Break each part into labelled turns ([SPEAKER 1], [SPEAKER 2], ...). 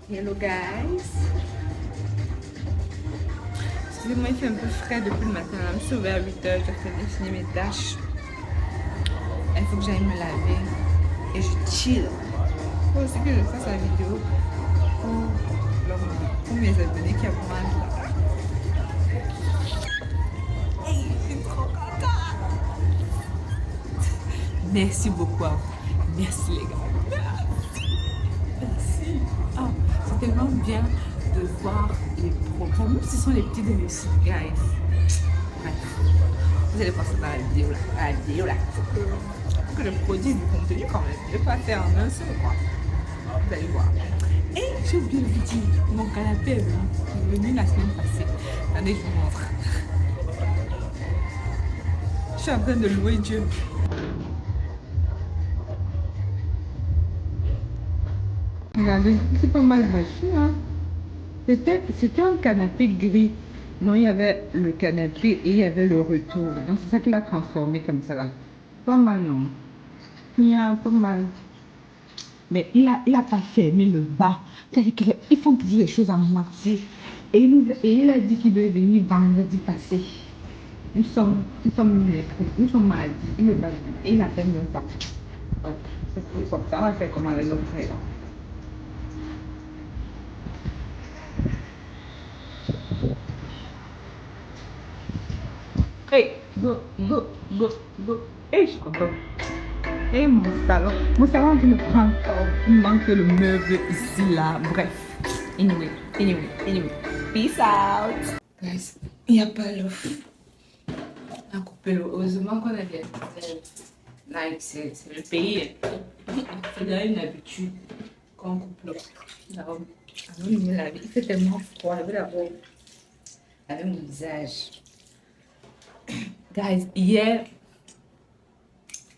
[SPEAKER 1] Hello guys. Excusez-moi, il fait un peu frais depuis le matin. Je me suis ouvert à 8h, j'ai fait finir mes tâches. Il faut que j'aille me laver. Et je chill. Il faut aussi que je fasse la vidéo pour mes abonnés qui augmentent là. Hey, je suis trop contente. Merci beaucoup à vous. Merci les gars. Merci. Oh, c'est tellement bien de voir les programmes, même si ce sont les petits de réussite, guys. Bref, vous allez voir ça dans la vidéo là. Faut que je produise du contenu quand même. Je ne vais pas faire en un seul quoi. Vous allez voir. Et j'ai oublié de vous dire, mon canapé est venu la semaine passée. Attendez, je vous montre. Je suis en train de louer Dieu. Regardez, c'est pas mal bâché, hein. C'était un canapé gris. Non, il y avait le canapé et il y avait le retour. Donc, c'est ça qu'il a transformé comme ça là. Pas mal, non? Il y a pas mal. Mais il a pas fermé le bas. C'est-à-dire qu'ils font toujours les choses en moitié. Et il a dit qu'il devait venir vendredi passé. Nous sommes mardis. Il est pas venu. Et il a fait même pas. Ouais, c'est comme ça. On va faire comment les autres là. Hey, go, go, go, go. Hey, je suis contente. Hey, mon salon. Mon salon, je le prends encore. Il me manque le meuble ici, là. Bref. Anyway. Peace out. Guys, il n'y a pas l'eau. On a coupé l'eau. Heureusement qu'on a des... Like, c'est le pays. C'est déjà une habitude qu'on coupe l'eau. Avant de me laver, il fait tellement froid. Je vais d'abord laver mon visage. Guys, hier,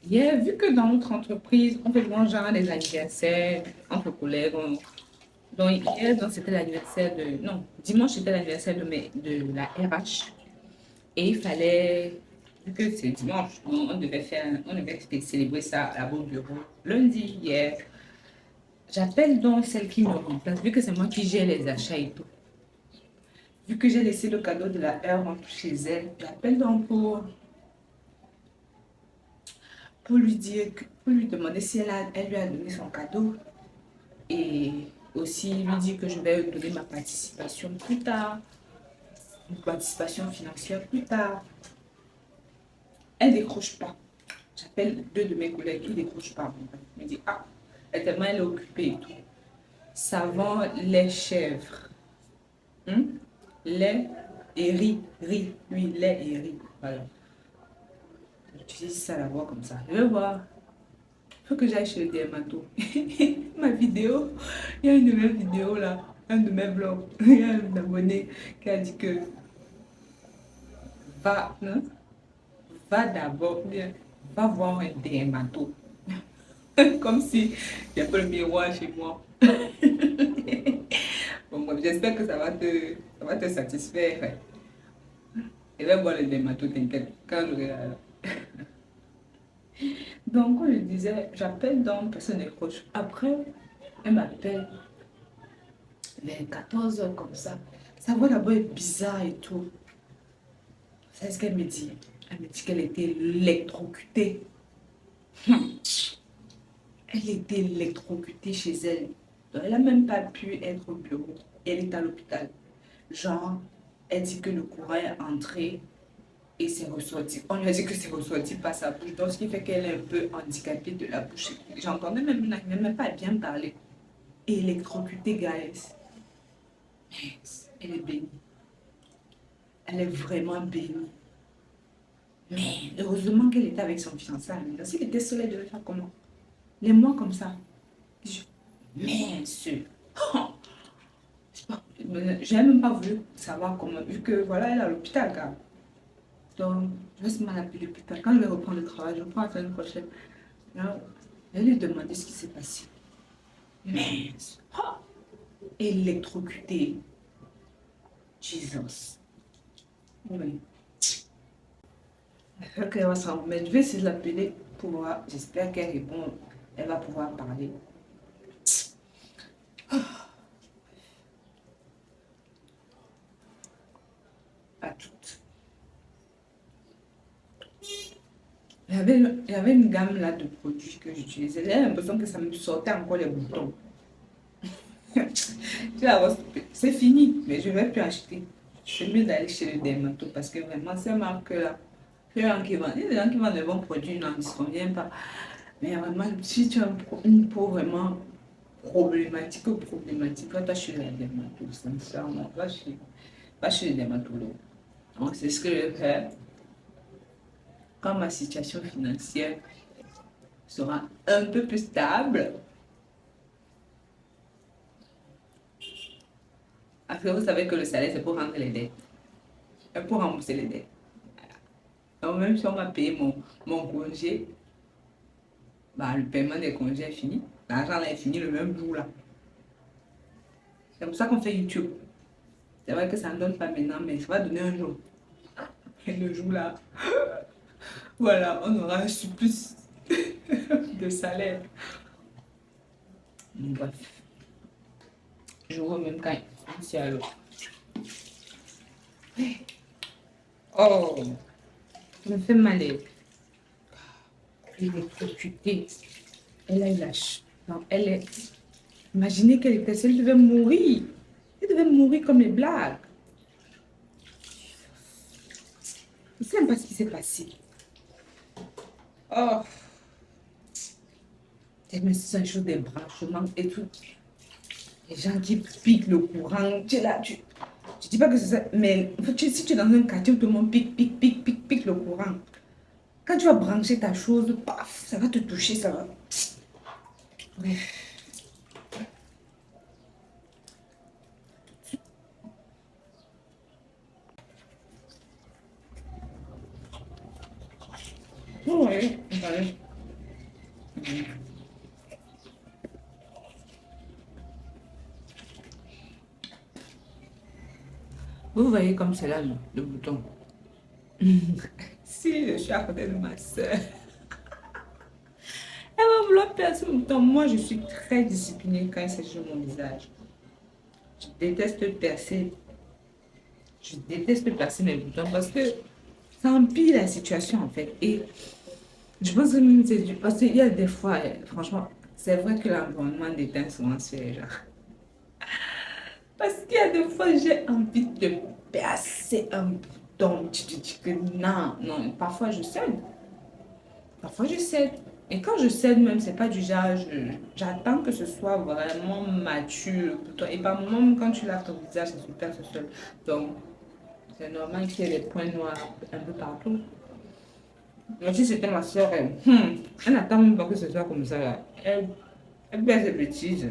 [SPEAKER 1] vu que dans notre entreprise, on fait vraiment genre des anniversaires entre collègues. Donc, hier, c'était l'anniversaire de... Non, dimanche, c'était l'anniversaire de la RH. Et il fallait... Vu que c'est dimanche, on devait célébrer ça là-bas au bureau. Lundi, hier, j'appelle donc celle qui me remplace, vu que c'est moi qui gère les achats et tout. Vu que j'ai laissé le cadeau de la RH chez elle, j'appelle donc pour lui dire, pour lui demander si elle lui a donné son cadeau et aussi lui dire que je vais donner ma participation plus tard, une participation financière plus tard. Elle décroche pas. J'appelle deux de mes collègues, ils décrochent pas. Je me dis, ah, tellement elle est occupée et tout. Savon, lait, chèvre. Lait et riz. Oui, lait et riz. Voilà. J'utilise ça là-bas comme ça. Je vais voir. Faut que j'aille chez le dermato. Ma vidéo, il y a une nouvelle vidéo là, un de mes vlogs. Il y a un abonné qui a dit que va d'abord, va voir un dermato. Comme si il y a pas le miroir chez moi. Bon, j'espère que ça va te satisfaire. Et va voir le dermato, t'inquiète. Quand je regarde. Donc, comme je disais, j'appelle donc, personne ne décroche. Après, elle m'appelle vers 14h comme ça. Sa voix là-bas est bizarre et tout. C'est ce qu'elle me dit. Elle me dit qu'elle était électrocutée. Elle était électrocutée chez elle. Donc, elle n'a même pas pu être au bureau. Elle est à l'hôpital. Genre, elle dit que le courant est entré et c'est ressorti. On lui a dit que c'est ressorti par sa bouche. Donc, ce qui fait qu'elle est un peu handicapée de la bouche. J'entendais même pas bien parler. Électrocutée, guys. Elle est bénie. Elle est vraiment bénie. Mais heureusement qu'elle était avec son fiancé. S'il était seul, elle devait faire comment? Les mois comme ça. Mince. Je n'ai même pas voulu savoir comment, vu que voilà, elle est à l'hôpital, car. Donc, je vais se m'en appeler l'hôpital. Quand je vais reprendre le travail, je reprends la semaine prochaine. Alors, je vais lui demander ce qui s'est passé. Mince. Électrocuté. Jesus. Oui. Elle va s'en remettre. Je vais essayer de l'appeler pour voir. J'espère qu'elle répond. Elle va pouvoir parler. il y avait une gamme là de produits que j'utilisais. J'ai l'impression que ça me sortait encore les boutons. C'est fini, mais je ne vais plus acheter. C'est mieux d'aller chez le dermato parce que vraiment, ces marques-là, il y a des gens qui vendent de bons produits, n'en disconviennent pas. Mais vraiment, si tu as une peau vraiment problématique ou problématique, va chez le dermato, sincèrement, va chez le dermatologue. Donc, c'est ce que je vais faire quand ma situation financière sera un peu plus stable. Parce que vous savez que le salaire, c'est pour rendre les dettes. Et pour rembourser les dettes. Donc, même si on m'a payé mon congé, bah, le paiement des congés est fini. L'argent là est fini le même jour là. C'est pour ça qu'on fait YouTube. C'est vrai que ça ne donne pas maintenant, mais ça va donner un jour. Et le jour là, voilà, on aura un surplus de salaire. Donc, bref. Je vois même quand c'est à l'eau. Oh, ça me fait mal. Électrocutée. Elle a eu la non, elle est. Imaginez qu'elle était, elle devait mourir. Elle devait mourir comme les blagues. Je ne sais même pas ce qui s'est passé. Oh. C'est un jour des branchements et tout. Les gens qui piquent le courant. Tu es là, tu dis pas que c'est ça. Mais si tu es dans un quartier où tout le monde pique le courant. Quand tu vas brancher ta chose, paf, ça va te toucher, ça va. Bref. Oui, allez. Vous voyez comme c'est là le bouton. Si je suis à côté de ma soeur, elle va vouloir percer mon bouton. Moi, je suis très disciplinée quand il s'agit de mon visage. Je déteste percer. Je déteste percer mes boutons parce que ça empire la situation en fait. Et je pense que c'est parce qu'il y a des fois, franchement, c'est vrai que l'environnement déteint souvent sur les gens. Parce qu'il y a des fois, j'ai envie de percer un bouton. Tu te dis que non, non, parfois je cède. Parfois je cède. Et quand je cède même, c'est pas du genre, j'attends que ce soit vraiment mature pour toi. Et par moment, quand tu laves ton visage, c'est super seul. Donc, c'est normal qu'il y ait des points noirs un peu partout. Mais si c'était ma soeur, elle n'attend même pas que ce soit comme ça là. Elle fait ses bêtises.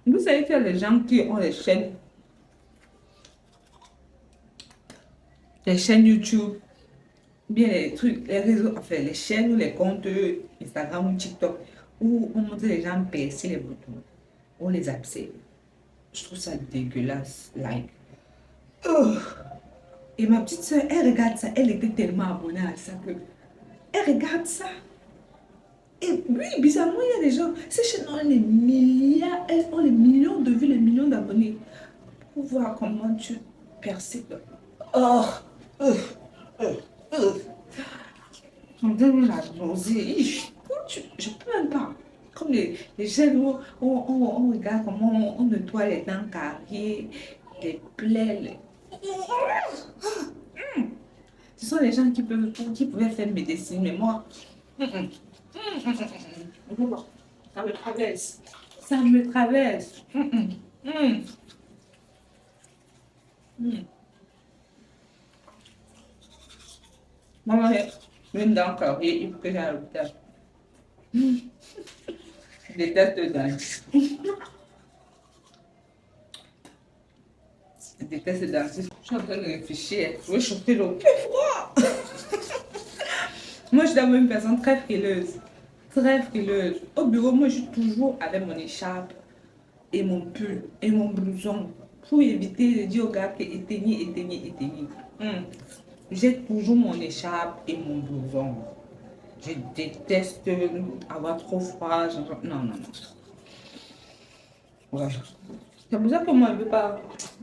[SPEAKER 1] Vous savez qu'il y a des gens qui ont les chaînes YouTube, bien les trucs, les réseaux, enfin les chaînes ou les comptes Instagram ou TikTok, où on montre les gens percer les boutons, on les abcès. Je trouve ça dégueulasse, like. Oh. Et ma petite soeur, elle regarde ça, elle était tellement abonnée à ça que elle regarde ça. Et oui, bizarrement, il y a des gens, ces chaînes ont les milliards, elles ont les millions de vues, les millions d'abonnés. Pour voir comment tu percées. Oh, euh, euh, euh. On donne la nausée. Je peux même pas. Comme les chaînes où on regarde comment on nettoie les dents carriées, les plaies. Ce sont les gens qui pouvaient faire médecine, mais moi, ça me traverse. Ça me traverse. Maman, une dent carriée, il faut que j'aille à l'hôpital. Je déteste les dents. Je déteste les dents. Je suis en train de réfléchir. Je veux chauffer l'eau. C'est froid. Moi, je suis d'abord une personne très frileuse. Très frileuse. Au bureau, moi, je suis toujours avec mon écharpe et mon pull et mon blouson pour éviter de dire aux gars que éteignez, éteignez, éteignez. J'ai toujours mon écharpe et mon blouson. Je déteste avoir trop froid. Non, non, non. Voilà. C'est pour ça que moi, je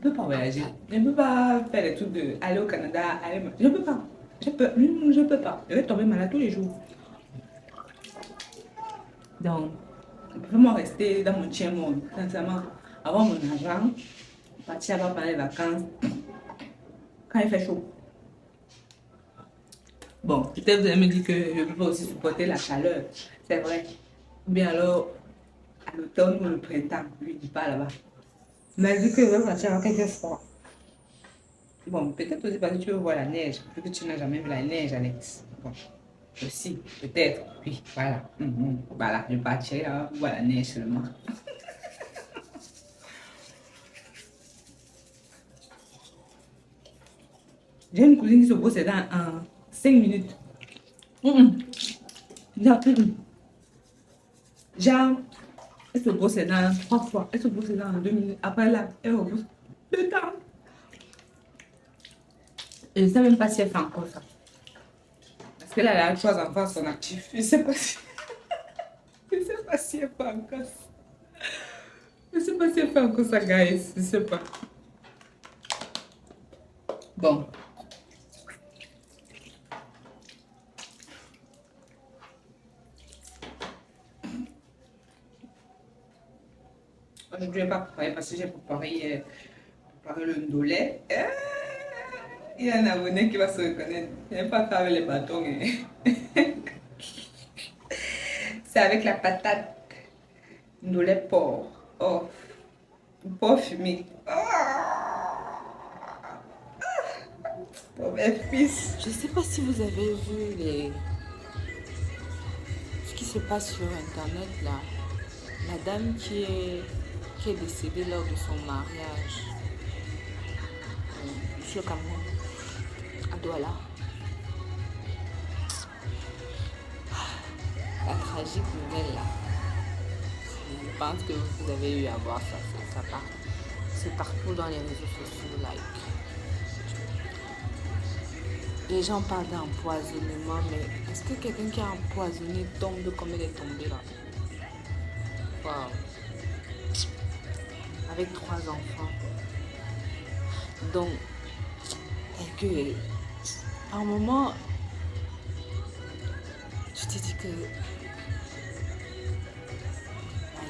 [SPEAKER 1] peux pas voyager. Je ne peux pas faire les trucs de aller au Canada, je ne peux pas. Je peux pas. Je vais tomber malade tous les jours. Donc, je peux vraiment rester dans mon tien monde, sincèrement, avoir mon argent, partir là-bas pendant les vacances, quand il fait chaud. Bon, peut-être vous allez me dire que je ne peux pas aussi supporter la chaleur, c'est vrai. Ou bien alors, à l'automne ou le printemps, je ne dis pas là-bas. Mais vu que je veux partir en quelque froid. Bon, peut-être aussi parce que tu veux voir la neige, vu que tu n'as jamais vu la neige, Alex. Bon, aussi, peut-être, oui, voilà. Voilà, je partirai là pour voir la neige seulement. J'ai une cousine qui se brosse les dents en 5 minutes. Genre, genre, elle se brosse les dents 3 fois. Elle se brosse les dents en 2 minutes. Après là, elle rebrousse le temps. Et je ne sais même pas si elle fait encore ça. Parce qu'elle a 3 enfants à son actif. Je ne sais pas si... je sais pas si elle fait encore ça. Je ne sais pas si elle fait encore ça, guys. Je ne sais pas. Bon. Je ne vais pas préparer parce que j'ai préparé le ndolé. Il y a un abonné qui va se reconnaître. Je n'aime pas faire avec les bâtons. C'est avec la patate. Ndolé porc. Oh, porc fumé. Oh, mes fils.
[SPEAKER 2] Je ne sais pas si vous avez vu ce qui se passe sur Internet là. La dame qui est décédée lors de son mariage sur le Cameroun, à Douala. La tragique nouvelle là. Je pense que vous avez eu à voir ça. C'est partout dans les réseaux sociaux. Like. Les gens parlent d'empoisonnement, mais est-ce que quelqu'un qui a empoisonné tombe comme elle est tombée là? Wow. Avec 3 enfants. Donc, et que, à un moment, je te dis que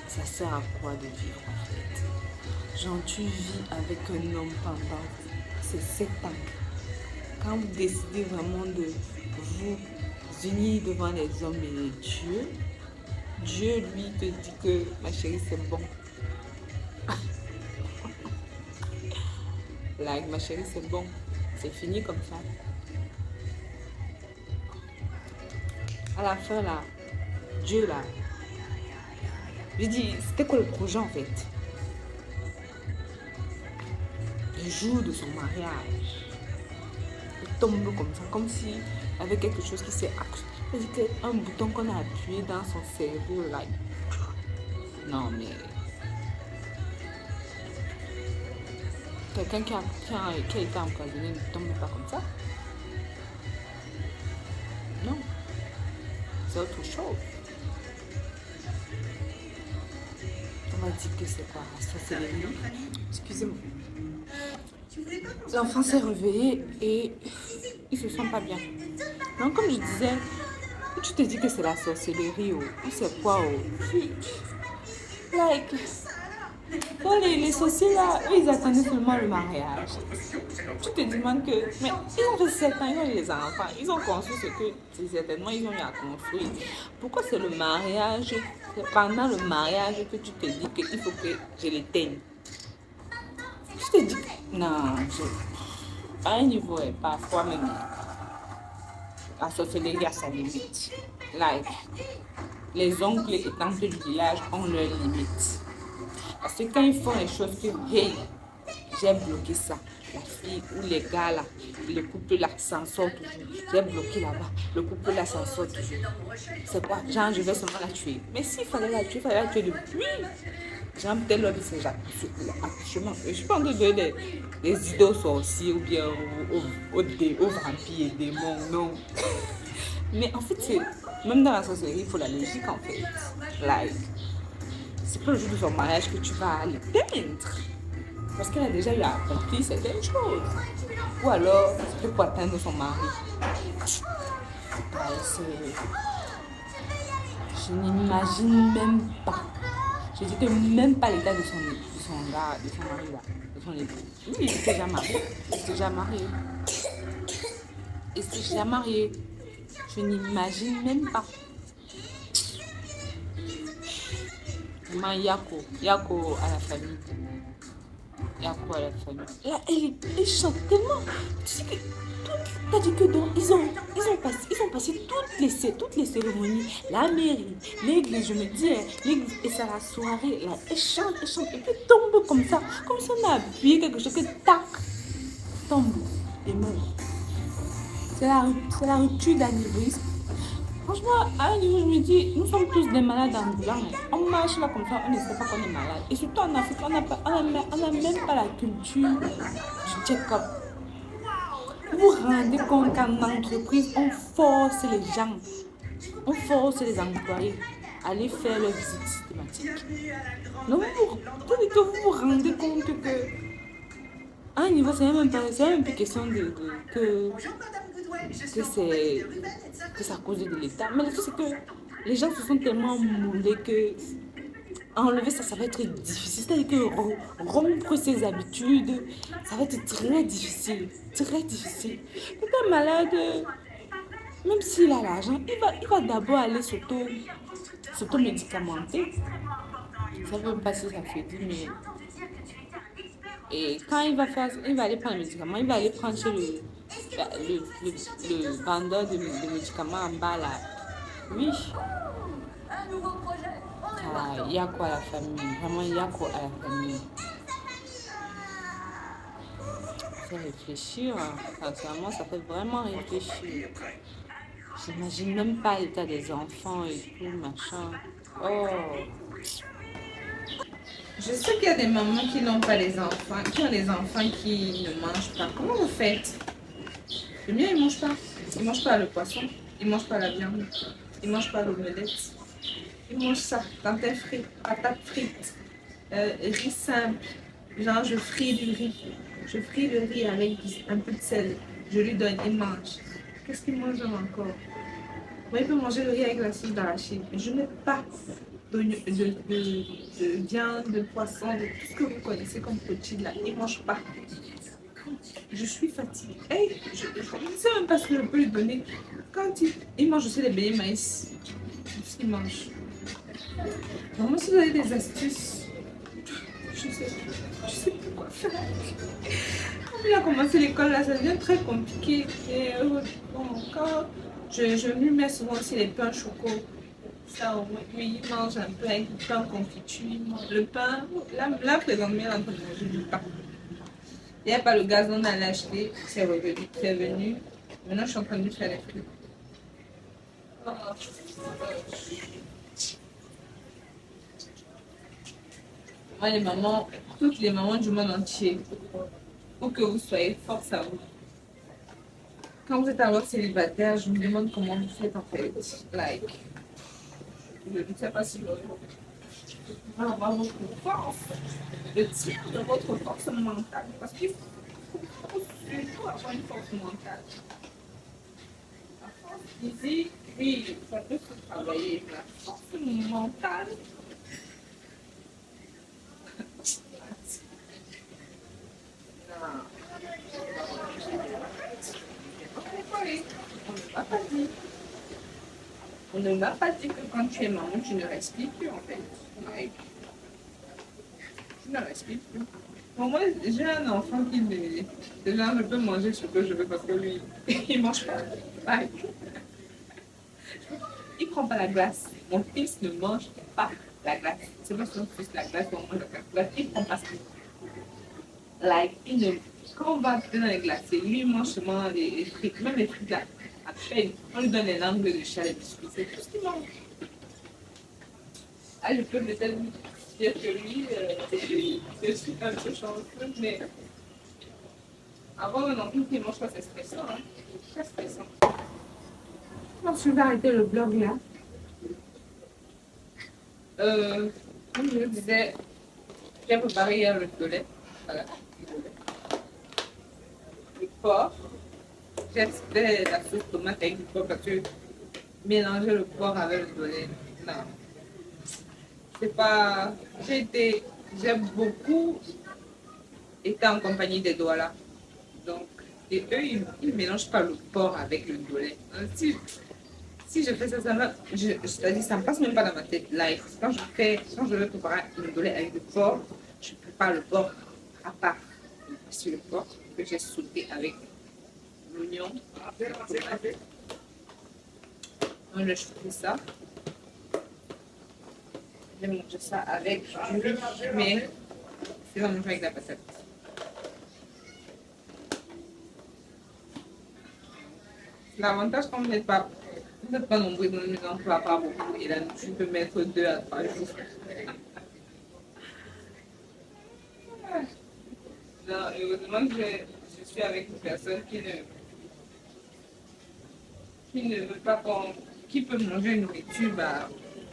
[SPEAKER 2] ça sert à quoi de vivre en fait? Genre, tu vis avec un homme pendant ces 7 ans. Quand vous décidez vraiment de vous unir devant les hommes et les dieux, Dieu lui te dit que ma chérie c'est bon. Like, ma chérie c'est bon. C'est fini comme ça. À la fin là, Dieu là, je dis, c'était quoi le projet en fait? Le jour de son mariage, il tombe comme ça, comme si avec quelque chose qui s'est activé. C'est-à-dire qu'un bouton qu'on a appuyé dans son cerveau là. Non mais quelqu'un qui a été empoisonné ne tombe pas comme ça. Non, c'est autre chose. On va dire que c'est quoi? Ça c'est les nuits. Excusez-moi. L'enfant s'est réveillé et il se sent pas bien. Donc comme je disais, tu te dis que c'est la sorcellerie ou c'est quoi like, bon, les sorciers là, eux, ils attendaient seulement le mariage. Tu te demandes que, mais ils ont fait 7 ans, ils ont eu les enfants, ils ont construit ce que certainement ils ont eu à construire. Pourquoi c'est le mariage, c'est pendant le mariage que tu te dis qu'il faut que je l'éteigne? Tu te dis que, non, à un niveau, parfois même, la sorcellerie a sa limite. Like, les oncles et tantes du village ont leurs limites. Parce que quand ils font les choses que, hey, j'ai bloqué ça, la fille ou les gars là, le couple là s'en sort toujours. J'ai bloqué là-bas, le couple là s'en sort toujours. C'est quoi? Genre, je vais seulement la tuer. Mais s'il fallait la tuer, il fallait la tuer depuis. Genre, peut-être lors de ces accouchements. Je suis pas en train de donner des idées aux sorciers ou bien aux vampires et démons, non. Mais en fait, même dans la sorcellerie, il faut la logique en fait. Like, c'est pas le jour de son mariage que tu vas aller peindre. Parce qu'elle a déjà eu à accomplir certaines choses. Ou alors, c'est pour atteindre son mari. Je n'imagine même pas. Je dis que même pas l'état de son gars, de son mari là, de son époux. Oui, il était déjà marié. Il était déjà marié. Il était déjà marié. Je n'imagine même pas. Maman Yako à la famille. Yako à la famille. Là, elle chante tellement. Tu sais que t'as dit que ils ont passé toutes les cérémonies, la mairie, l'église, je me dis, hein, l'église, et c'est la soirée, là, elle chante, et puis tombe comme ça on a appuyé quelque chose que tac, tombe et meurt. C'est la rupture d'anévrisme. Franchement, à un niveau, je me dis, nous sommes tous des malades ambulants. On marche là comme ça, on ne sait pas qu'on est malade. Et surtout en Afrique, on n'a même pas la culture du check-up. Vous vous rendez compte qu'en entreprise, on force les gens, on force les employés à aller faire leur visite systématique. Donc, vous vous rendez compte que, à un niveau, c'est même pas question que c'est à cause de l'État. Mais le truc, c'est que les gens se sont tellement moulés que enlever ça va être difficile. C'est-à-dire que rompre ses habitudes, ça va être très difficile. Très difficile. Quelqu'un malade, même s'il a l'argent, il va d'abord aller s'auto-médicamenter. Ça ne veut même pas si ça fait dire, mais... Et quand il va aller prendre le médicament, il va aller prendre chez le vendeur de médicaments en bas là. Oui. Il y a quoi à la famille? Vraiment, il y a quoi à la famille? Ça fait réfléchir. Sincèrement, ça fait vraiment réfléchir. J'imagine même pas l'état des enfants et tout, machin. Oh. Je sais qu'il y a des mamans qui n'ont pas les enfants, qui ont des enfants qui ne mangent pas. Comment vous faites? Le mien, il ne mange pas. Il ne mange pas le poisson. Il ne mange pas la viande. Il ne mange pas l'omelette. Il mange ça, plantain frit, patates frites, riz simple. Genre, je fris du riz. Je fris le riz avec un peu de sel. Je lui donne, il mange. Qu'est-ce qu'il mange encore? Moi, il peut manger le riz avec la sauce d'arachide. Je n'ai pas de viande, de poisson, de tout ce que vous connaissez comme protéines là. Il ne mange pas. Je suis fatiguée. Hey, je ne sais même pas ce que je peux lui donner. Quand il mange aussi les beignets maïs. C'est ce qu'il mange. Vraiment, si vous avez des astuces, je sais plus quoi faire. Quand il a commencé l'école, là, ça devient très compliqué. Et bon, quand je lui mets souvent aussi les pains choco. Ça, oui, il mange un peu avec du pain confiture. Le pain, là présentement, il est en train de manger du pain. Il n'y a pas le gaz, on allait acheter, c'est revenu, c'est venu. Maintenant, je suis en train de lui faire les fruits. Moi, les mamans, toutes les mamans du monde entier, où que vous soyez, force à vous. Quand vous êtes alors célibataire, je me demande comment vous faites en fait. Like, je ne sais pas si vous allez avoir votre force, le type de votre force mentale. Parce qu'il faut surtout avoir une force mentale. La force physique, oui, ça peut se travailler. La force mentale, on ne m'a pas dit que quand tu es maman, tu ne respires plus en fait. Ouais. Tu ne respires plus. Bon, moi, j'ai un enfant qui déjà je peux manger ce que je veux parce que lui, il ne mange pas. Ouais. Il ne prend pas la glace. Mon fils ne mange pas la glace. C'est pas son fils la glace, on mange la glace. Il ne prend pas ça. Like, quand on va dans les glaciers, lui il mange seulement les frites, même les frites là. Après, on lui donne les langues de chat, les biscuits, c'est tout ce qu'il mange. Ah, je peux peut-être dire que lui, je suis un peu chanceuse, mais avant un enfant qui ne mange pas, c'est stressant. Hein. C'est stressant. Je vais arrêter le blog là. Comme je disais, j'ai préparé hier le poulet. Voilà. Le porc. J'ai fait la sauce tomate avec du porc parce que mélanger le porc avec le poulet, non. C'est pas. J'ai beaucoup été en compagnie des Douala. Donc, et eux, ils ne mélangent pas le porc avec le poulet. Si je fais ça, c'est-à-dire, ça ne passe même pas dans ma tête. Like, quand je veux préparer le poulet avec le porc, je prépare le porc à part. Sur le porc que j'ai sauté avec l'oignon, la tomate. Donc, je fais ça. Je mange ça avec du riz, mais c'est pas manger avec la patate. L'avantage quand vous n'êtes pas nombreux dans une maison, tu vas pas beaucoup et là tu peux mettre 2 à 3 jours. Non, heureusement que je suis avec une personne qui ne veut pas qui peut manger une nourriture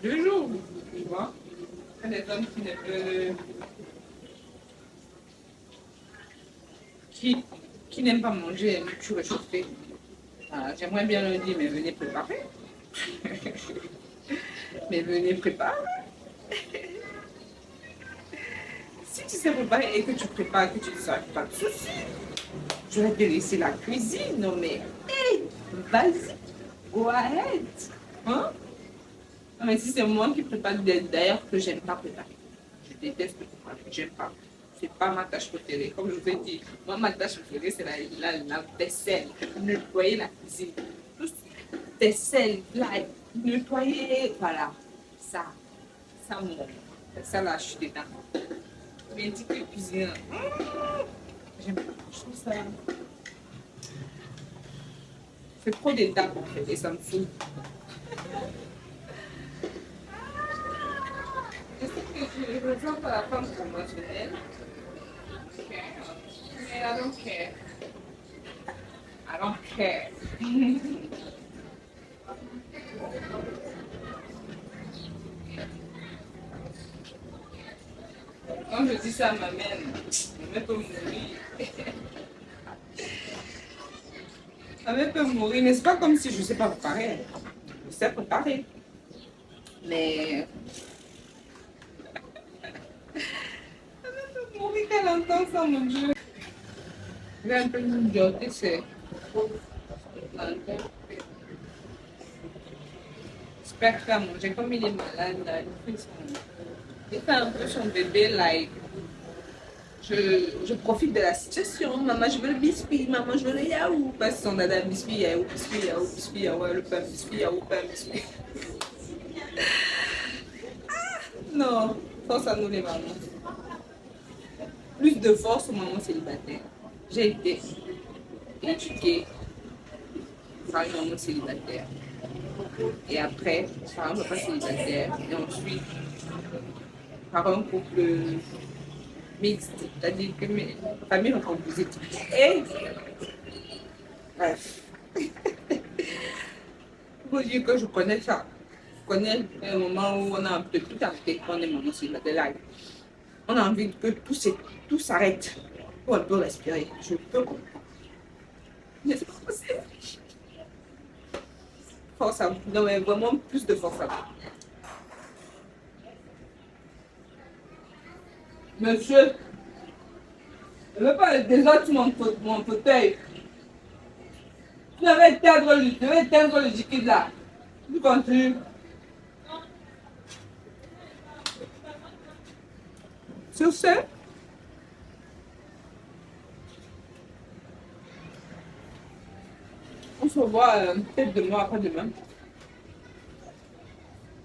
[SPEAKER 2] 2 jours, tu vois. Il y a des hommes qui ne veulent qui n'aiment pas manger une nourriture réchauffée. J'aimerais bien leur dire, mais venez préparer. Mais venez préparer. Si tu sais préparer et que tu prépares, que tu ne sais pas de soucis, je vais te laisser la cuisine. Non mais, hey, vas-y, go ahead. Hein? Non mais si c'est moi qui prépare, d'ailleurs que j'aime pas préparer. Je déteste préparer, j'aime pas. C'est pas ma tâche préférée. Comme je vous ai dit, moi ma tâche préférée c'est la vaisselle, nettoyer la cuisine. Tout vaisselle, nettoyer, voilà. Ça là je suis dedans. Mais dit que cuisine, j'aime pas. Je trouve ça. C'est trop d'étapes en fait et ça me saoule. Je sais que je rejoins pas la femme conventionnelle. Mais I don't care. I don't care. Quand je dis ça à ma mère peut mourir. Ma mère peut mourir, mais c'est pas comme si je ne sais pas préparer. Je sais préparer. Mais. Ma mère peut mourir quand elle entend ça, mon Dieu. J'ai un peu de dureté, c'est. J'espère qu'à manger comme il est malade, là, il fait un peu son bébé, like. Je profite de la situation. Maman, je veux le biscuit. Maman, je veux le yaourt. Parce que son dada biscuit, yaourt, biscuit, yaourt, biscuit, yaourt, le pain, biscuit, yaourt, pain, biscuit. Non, force à nous les mamans. Plus de force aux mamans célibataires. J'ai été éduquée par une maman célibataire. Et après, par un papa célibataire. Et ensuite, par un couple mixte, c'est-à-dire que mes familles ont composé. Et bref, faut dire que je connais ça. Je connais un moment où on a un peu tout arrêté quand on est maman célibataire là. On a envie que tout s'arrête pour un peu respirer. Je peux comprendre. Mais c'est pas possible. Force à vous. Non, mais vraiment plus de force à vous. Monsieur, je ne veux pas déjà sur mon fauteuil. Je vais éteindre le liquide là. Tu continues. Sur ce, on se revoit peut-être demain, après-demain.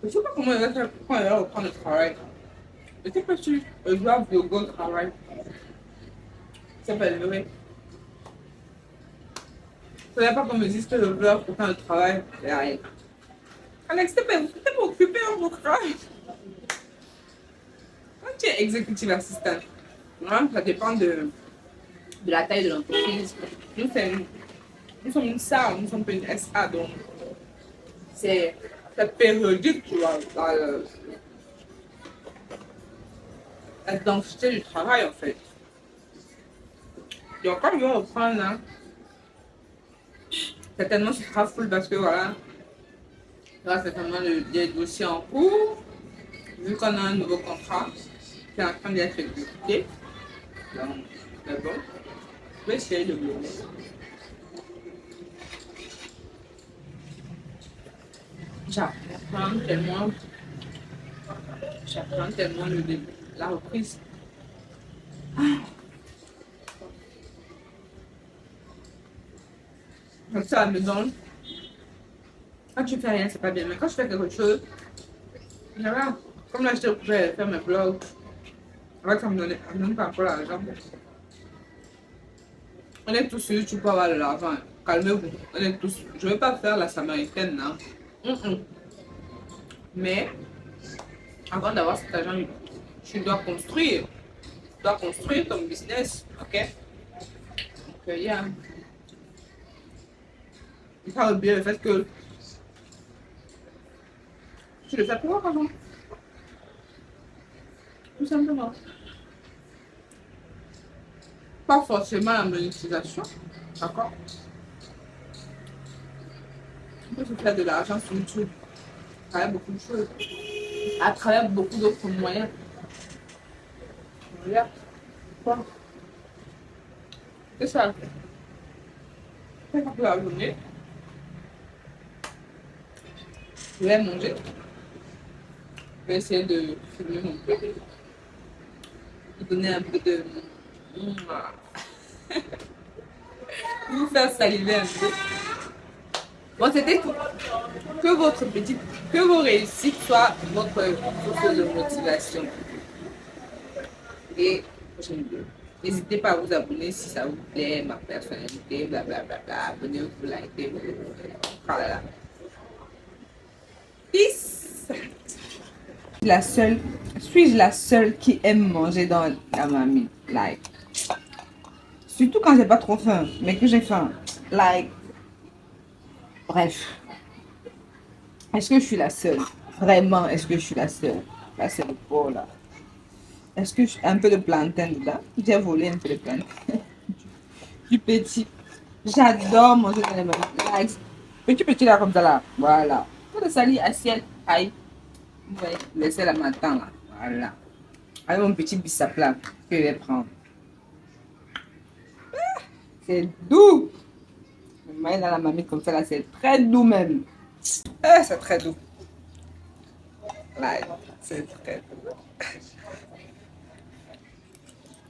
[SPEAKER 2] Je ne sais pas comment elle va faire quand elle va reprendre le travail. Je sais pas si elle doit go au travail. Ça va lever. Il ne faudrait pas qu'on me dise que je pleure pour faire le travail. Alex, t'es pas occupé en mon travail. Quand tu es executive assistant, ça dépend de la taille de l'entreprise. Nous sommes une SA, nous sommes une SA, donc c'est périodique, tu vois. la densité du travail en fait. Donc quand je vais reprendre là, certainement ce sera full parce que voilà, il y aura certainement des dossiers en cours. Vu qu'on a un nouveau contrat qui est en train d'être exécuté. Donc, c'est bon. Je vais essayer de le mettre. J'apprends tellement le début, la reprise. Comme ça à la maison, quand tu fais rien, c'est pas bien. Mais quand je fais quelque chose, voilà, comme là, j'étais occupée à faire mes blogs. Ouais, ça me donne pas encore l'argent. On est tous sur YouTube pour avoir de l'argent. Calmez-vous. On est tous. Je ne veux pas faire la Samaritaine, là. Mais, avant d'avoir cet argent, tu dois construire. Tu dois construire ton business. Ok? Donc, yeah. Il faut pas oublier le fait que tu le fais pour avoir argent. Tout simplement. Pas forcément la monétisation. D'accord? On peut se faire de l'argent sur YouTube. À travers beaucoup de choses. À travers beaucoup d'autres moyens. Voilà. Quoi? C'est ça. C'est ça pour la journée. Je vais manger. Je vais essayer de filmer mon peu. Vous donner un peu de. Vous faire saliver un peu. Bon, c'était tout. Que vos réussites soient votre source de motivation. Et prochaine vidéo. N'hésitez pas à vous abonner si ça vous plaît, ma personnalité, blablabla. Abonnez-vous, likez, voilà. Peace. Suis-je la seule qui aime manger dans la marmite? Like. Surtout quand j'ai pas trop faim, mais que j'ai faim. Like. Bref. Est-ce que je suis la seule? Vraiment, est-ce que je suis la seule? Là, c'est le pot, là. Est-ce que un peu de plantain dedans? J'ai volé un peu de plantain. Du petit. J'adore manger dans les marmites. Like. Petit là, comme ça, là. Voilà. Pour le salir, assiette. Aïe. Vous voyez, laissez la matin, là. Voilà. Avec mon petit bissap là, que je vais prendre. C'est doux. Le maïs dans la marmite comme ça là, c'est très doux même. C'est très doux. Là, c'est très doux.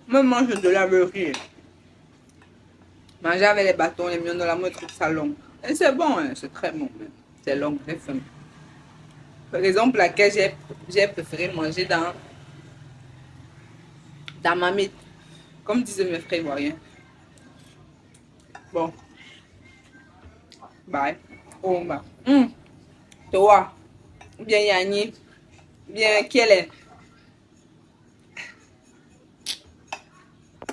[SPEAKER 2] Moi, je mange de la beurre. Manger avec les bâtons, les mignons de la moi, je trouve ça long. Et c'est bon, hein, c'est très bon. C'est long, très fin. Par exemple, laquelle j'ai préféré manger dans ma marmite. Comme disaient mes frères ivoiriens. Bon. Bye. Oh, bah. Toi. Bien Yanni. Bien Kellen.